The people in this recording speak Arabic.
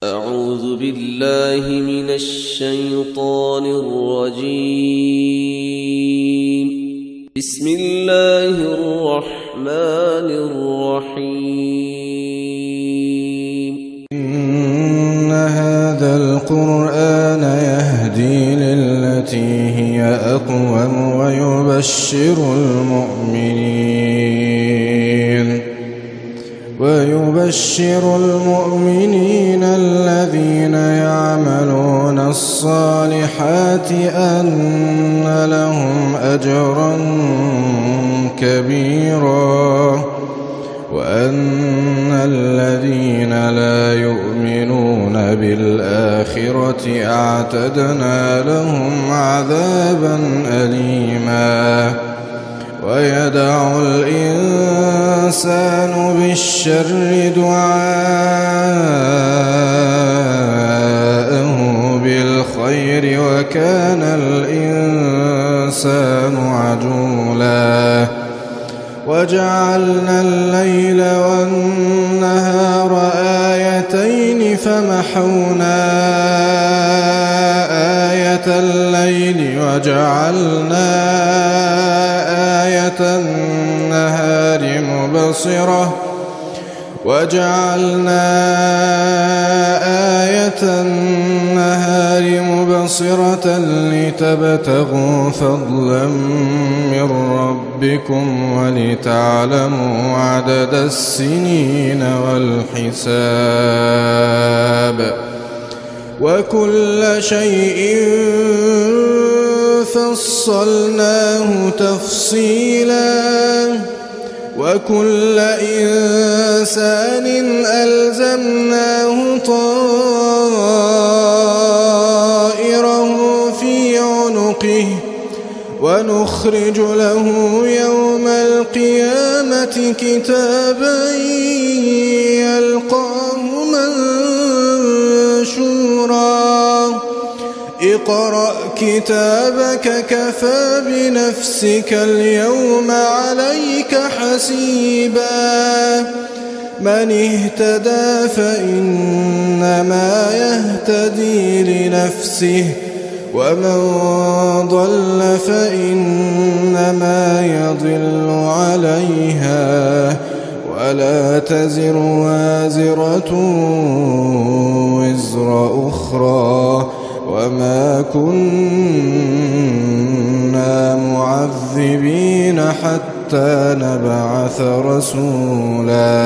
أعوذ بالله من الشيطان الرجيم. بسم الله الرحمن الرحيم. إن هذا القرآن يهدي للتي هي أقوم ويبشر المؤمنين الذين يعملون الصالحات أن لهم أجرا كبيرا وأن الذين لا يؤمنون بالآخرة أعتدنا لهم عذابا أليما. ويدع الإنسان بالشر دعاءه بالخير وكان الإنسان عجولا. وجعلنا الليل والنهار آيتين فمحونا آية الليل وجعلنا آية النهار مبصرة لتبتغوا فضلا من ربكم ولتعلموا عدد السنين والحساب وكل شيء فصلناه تفصيلا. وكل إنسان ألزمناه طائره في عنقه ونخرج له يوم القيامة كتابا يلقاه منشورا. اقرأ كتابك كفى بنفسك اليوم عليك حسيبا. من اهتدى فإنما يهتدي لنفسه ومن ضل فإنما يضل عليها ولا تزر وازرة وزر أخرى وما كنا معذبين حتى نبعث رسولا.